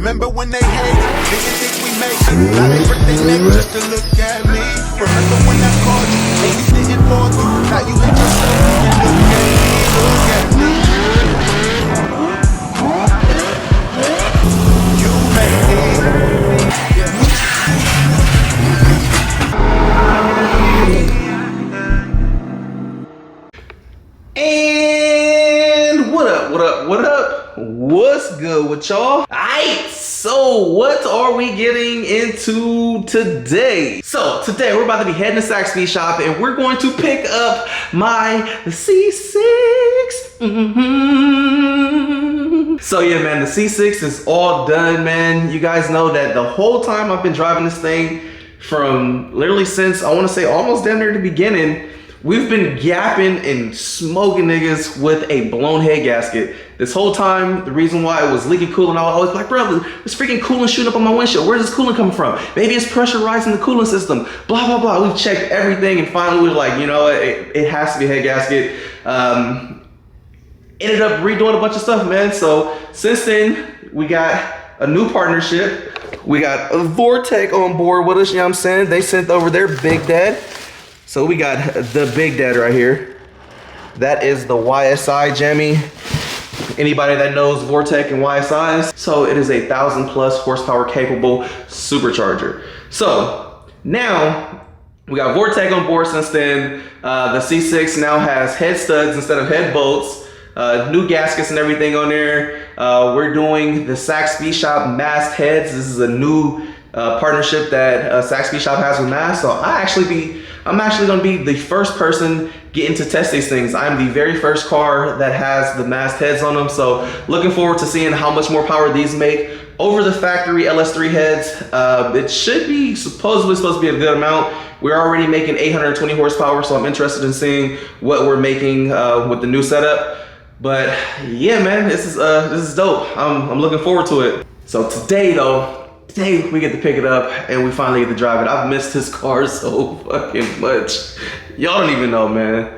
Remember when they hate, didn't think we make it. Now they break their neck just to look at me. Remember when I called you, and you didn't fall through. Now you hate yourself and look at me, look at me. You made it. And what up, what up, what up? What's good with y'all? Alright, so what are we getting into today? So today we're about to be heading to Sack Speed Shop and we're going to pick up my C6. So yeah, man, the C6 is all done, man. You guys know that the whole time I've been driving this thing from literally since, I want to say almost down near the beginning, we've been gapping and smoking niggas with a blown head gasket. This whole time, the reason why it was leaking coolant, I was always like, bro, there's freaking coolant shooting up on my windshield. Where's this coolant coming from? Maybe it's pressurizing the coolant system, blah, blah, blah. We've checked everything and finally we were like, you know what, it has to be a head gasket. Ended up redoing a bunch of stuff, man. So since then, we got a new partnership. We got a Vortec on board with us, you know what I'm saying? They sent over their big dad. So we got the big dad right here. That is the YSI Jammy. Anybody that knows Vortec and YSIs, so it is a 1,000+ horsepower capable supercharger. So now we got Vortec on board since then. The C6 now has head studs instead of head bolts, new gaskets and everything on there. We're doing the Sack Speed Shop mast heads. This is a new partnership that Sack Speed Shop has with mast. So I'm actually gonna be the first person getting to test these things. I'm the very first car that has the mast heads on them. So looking forward to seeing how much more power these make over the factory LS3 heads. It should be supposed to be a good amount. We're already making 820 horsepower, so I'm interested in seeing what we're making with the new setup. But yeah, man, this is dope. I'm looking forward to it. So today we get to pick it up and we finally get to drive it. I've missed this car so fucking much. Y'all don't even know, man.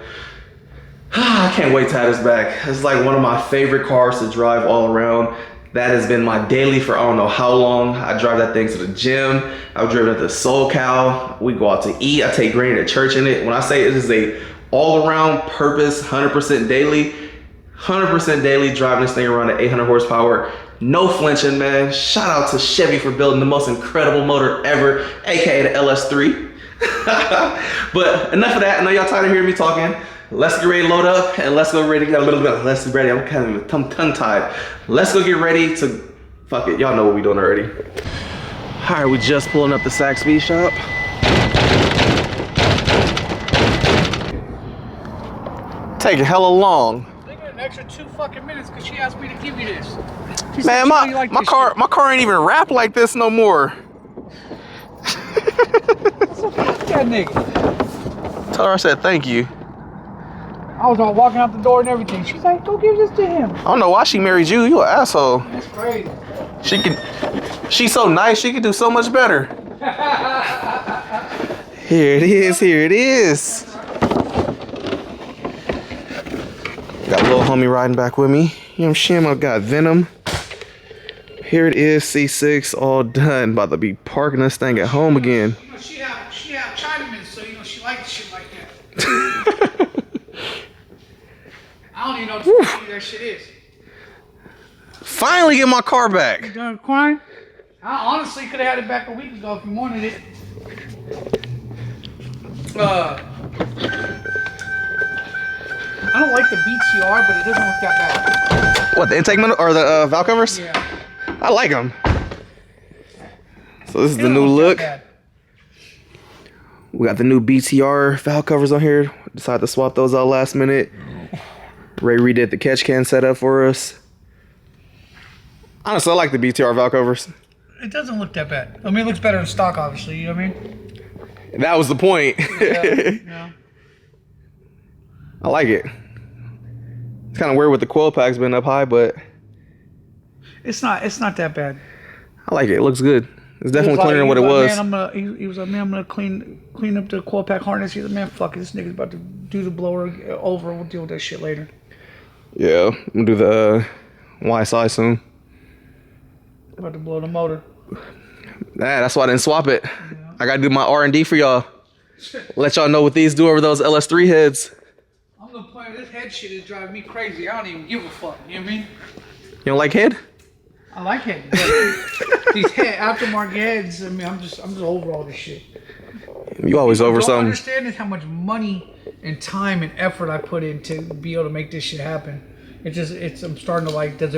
I can't wait to have this back. It's like one of my favorite cars to drive all around. That has been my daily for I don't know how long. I drive that thing to the gym. I've driven it to SoCal. We go out to eat. I take Granny to church in it. When I say it is a all around purpose, 100% daily, driving this thing around at 800 horsepower. No flinching, man. Shout out to Chevy for building the most incredible motor ever, aka the LS3. But enough of that. I know y'all tired of hearing me talking. Let's get ready to load up and let's go ready to get a little bit. Let's get ready. I'm kind of tongue-tied. Let's go get ready to fuck it. Y'all know what we're doing already. All right, we just pulling up the Sack Speed Shop. Taking hella long. An extra 2 fucking minutes because she asked me to give you this. Man, my car ain't even wrapped like this no more. So fuck that nigga. Tell her I said thank you. I was walking out the door and everything. She's like, go give this to him. I don't know why she married you. You an asshole. That's crazy. She's so nice. She could do so much better. Here it is. Here it is. Got a little homie riding back with me. You know what I'm saying? I got Venom. Here it is, C6, all done. About to be parking this thing at home again. You know, she have Chinamen, so you know she likes shit like that. I don't even know what the fuck that shit is. Finally get my car back. You done crying? I honestly could have had it back a week ago if you wanted it. I don't like the BTR, but it doesn't look that bad. What, the intake or the valve covers? Yeah. I like them. So this is the new look. We got the new BTR valve covers on here. Decided to swap those out last minute. Ray redid the catch can setup for us. Honestly, I like the BTR valve covers. It doesn't look that bad. I mean, it looks better in stock, obviously. You know what I mean? That was the point. Yeah. I like it. It's kind of weird with the coil packs being up high, but it's not that bad. I like it. It looks good. It's definitely cleaner than what it was. Man, he was like, man, I'm gonna clean up the coil pack harness. He's like, man, fuck it, this nigga's about to do the blower over. We'll deal with that shit later. Yeah, I'm gonna do the YSI soon. About to blow the motor. Nah, that's why I didn't swap it. Yeah. I gotta do my R&D for y'all. Let y'all know what these do over those LS3 heads. I'm the point. This head shit is driving me crazy. I don't even give a fuck. You know what I mean? You don't like head? I like head. These aftermarket heads. I mean, I'm just over all this shit. You always over something. Don't understand is how much money and time and effort I put in to be able to make this shit happen. I'm starting to like. Does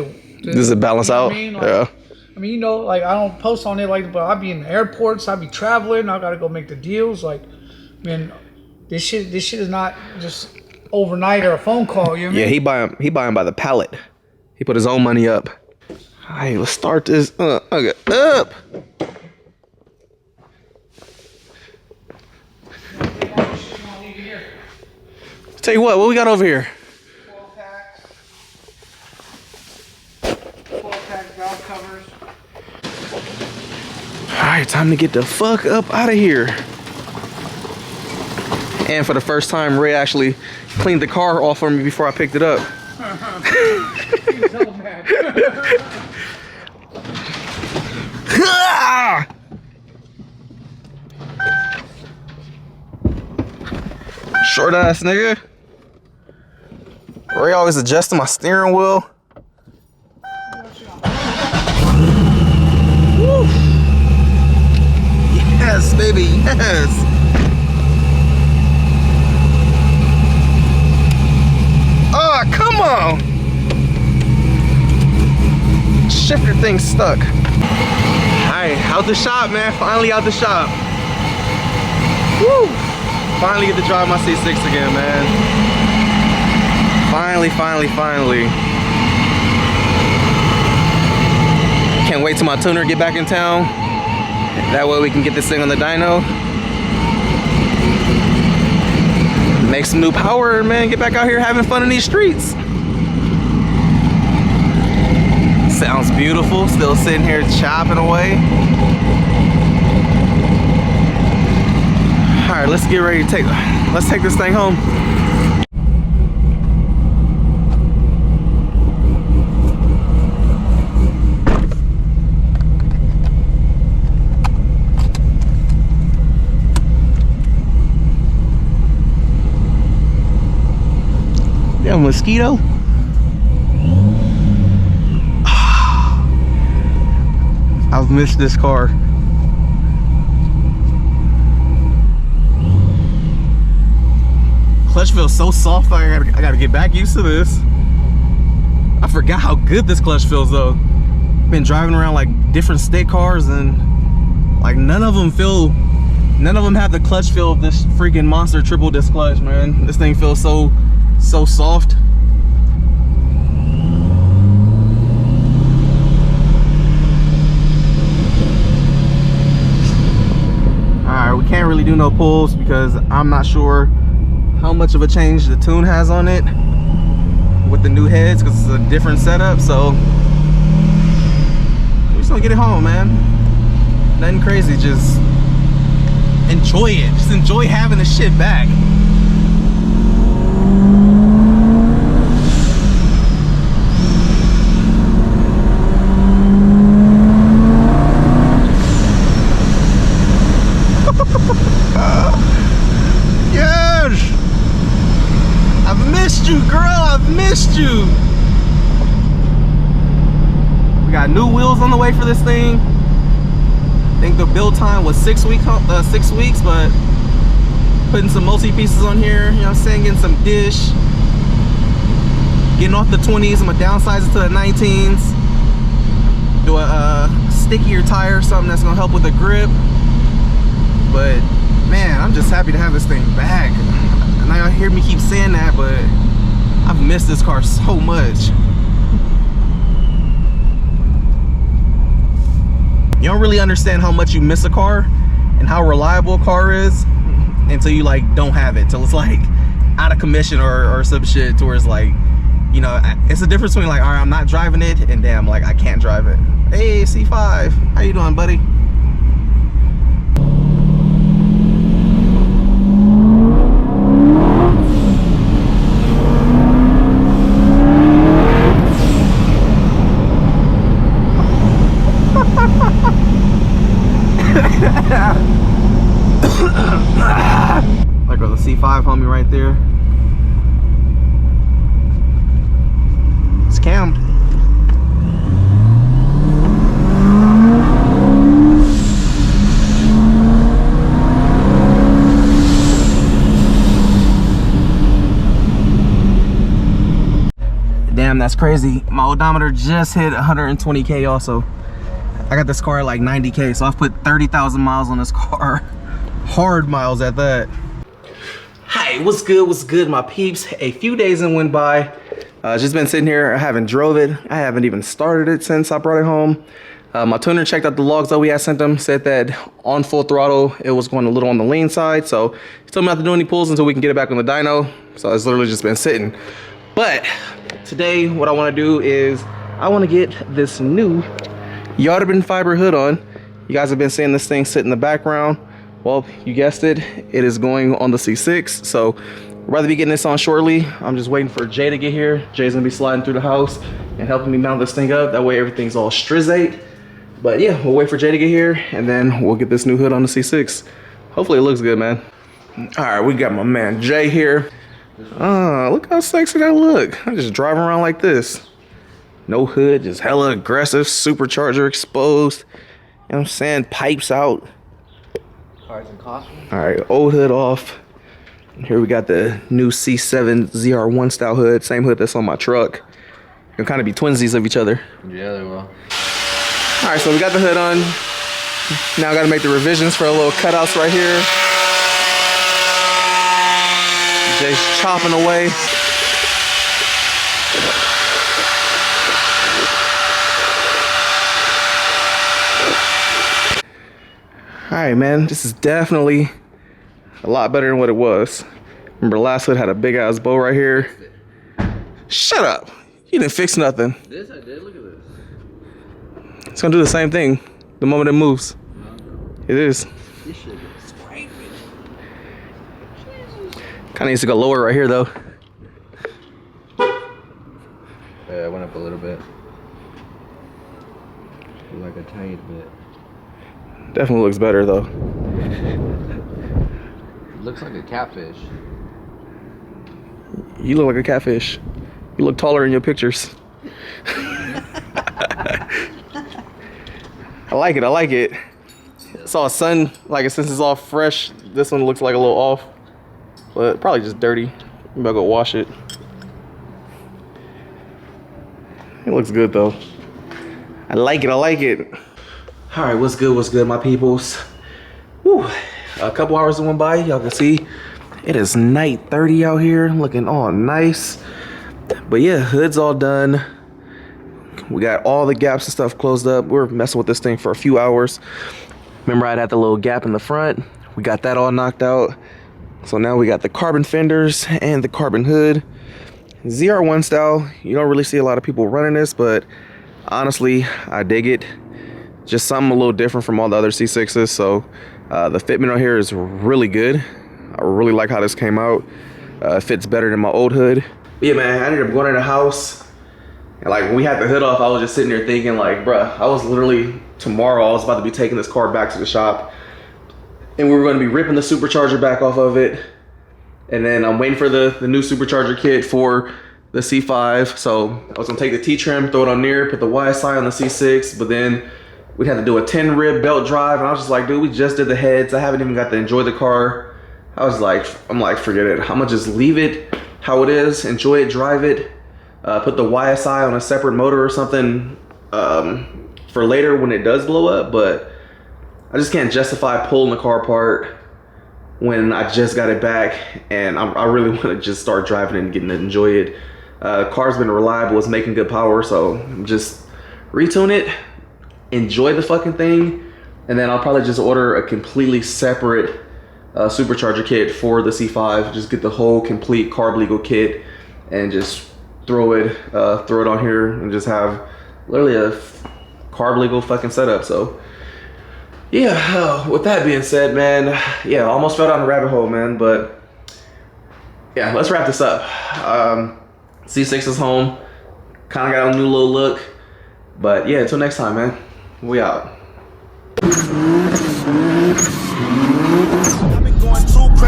it balance out? I mean? Like, yeah. I mean, like I don't post on it like, but I'll be in the airports. I'll be traveling. I gotta go make the deals. Like, man, this shit is not just overnight or a phone call. You know what I mean? He buying by the pallet. He put his own money up. All right, let's start this. Okay, up. Tell you what we got over here? 12-pack valve covers. All right, time to get the fuck up out of here. And for the first time, Ray actually cleaned the car off for me before I picked it up. He's so mad. Short ass nigga. Ray always adjusting my steering wheel. Woo. Yes, baby, yes. Oh, come on. Shifter thing's stuck. Alright, out the shop, man. Finally out the shop. Woo! Finally get to drive my C6 again, man. Finally. Can't wait till my tuner get back in town. That way we can get this thing on the dyno. Make some new power, man. Get back out here having fun in these streets. Sounds beautiful. Still sitting here chopping away. All right, let's get ready to let's take this thing home. Yeah, mosquito. I've missed this car. Clutch feels so soft. I gotta get back used to this. I forgot how good this clutch feels though. Been driving around like different state cars and like none of them have the clutch feel of this freaking monster triple disc clutch, man. This thing feels so soft. Alright, we can't really do no pulls because I'm not sure how much of a change the tune has on it with the new heads because it's a different setup. So we're just gonna get it home, man. Nothing crazy, just enjoy it. Just enjoy having the shit back. Yes! I've missed you, girl. I've missed you. We got new wheels on the way for this thing. I think the build time was 6 weeks, but putting some multi-pieces on here, you know what I'm saying, getting some dish, getting off the 20s, I'm gonna downsize it to the 19s, do a stickier tire, something that's gonna help with the grip. But man, I'm just happy to have this thing back. And I hear me keep saying that, but I've missed this car so much. You don't really understand how much you miss a car and how reliable a car is until you like don't have it, till it's like out of commission or some shit to where it's like, you know, it's the difference between like, all right, I'm not driving it and damn, like I can't drive it. Hey, C5, how you doing, buddy? right there. It's cammed. Damn, that's crazy. My odometer just hit 120K also. I got this car at like 90K, so I've put 30,000 miles on this car. Hard miles at that. Hi, what's good, my peeps? A few days and went by. Just been sitting here, I haven't drove it. I haven't even started it since I brought it home. My tuner checked out the logs that we had sent him, said that on full throttle, it was going a little on the lean side. So he told me not to do any pulls until we can get it back on the dyno. So it's literally just been sitting. But today, what I want to do is I want to get this new carbon fiber hood on. You guys have been seeing this thing sit in the background. Well, you guessed it, it is going on the C6. So I'd rather be getting this on shortly. I'm just waiting for Jay to get here. Jay's gonna be sliding through the house and helping me mount this thing up. That way everything's all strizzate. But yeah, we'll wait for Jay to get here and then we'll get this new hood on the C6. Hopefully it looks good, man. All right, we got my man Jay here. Look how sexy that look. I'm just driving around like this. No hood, just hella aggressive, supercharger exposed. You know what I'm saying? Pipes out. Cars and costumes. All right, old hood off. Here we got the new C7 ZR1 style hood. Same hood that's on my truck. They'll kind of be twinsies of each other. Yeah, they will. All right, so we got the hood on. Now I got to make the revisions for a little cutouts right here. Jay's chopping away. All right, man, this is definitely a lot better than what it was. Remember last hood had a big ass bow right here. Shut up. You didn't fix nothing. This I did, look at this. It's gonna do the same thing the moment it moves. It is. This shit is scraping. Kinda needs to go lower right here though. Yeah, it went up a little bit. Like a tiny bit. Definitely looks better though. It looks like a catfish. You look like a catfish. You look taller in your pictures. I like it, I like it. Saw a sun, like since it's all fresh, this one looks like a little off. But probably just dirty. I'm about to go wash it. It looks good though. I like it, I like it. All right, what's good, my peoples? Woo. A couple hours went by, y'all can see it is night 30 out here, looking all nice. But yeah, hood's all done. We got all the gaps and stuff closed up. We were messing with this thing for a few hours. Remember I had the little gap in the front? We got that all knocked out. So now we got the carbon fenders and the carbon hood. ZR1 style. You don't really see a lot of people running this, but honestly, I dig it. Just something a little different from all the other C6s. So the fitment on here is really good. I really like how this came out. It fits better than my old hood. But yeah, man, I ended up going in the house. And like when we had the hood off, I was just sitting there thinking like, bruh, I was literally, tomorrow I was about to be taking this car back to the shop. And we were gonna be ripping the supercharger back off of it. And then I'm waiting for the new supercharger kit for the C5. So I was gonna take the T-trim, throw it on there, put the YSI on the C6, but then we'd have to do a 10 rib belt drive. And I was just like, dude, we just did the heads. I haven't even got to enjoy the car. I'm like, forget it. I'm gonna just leave it how it is, enjoy it, drive it, put the YSI on a separate motor or something for later when it does blow up. But I just can't justify pulling the car apart when I just got it back, and I really want to just start driving it and getting to enjoy it. Car's been reliable, it's making good power, so just retune it, enjoy the fucking thing, and then I'll probably just order a completely separate supercharger kit for the C5. Just get the whole complete carb legal kit and just throw it on here and just have literally a carb legal fucking setup. So yeah, with that being said, man, yeah, almost fell down the rabbit hole, man, but yeah, let's wrap this up. C6 is home, kind of got a new little look, but yeah, until next time, man, we out. I've been going too crazy.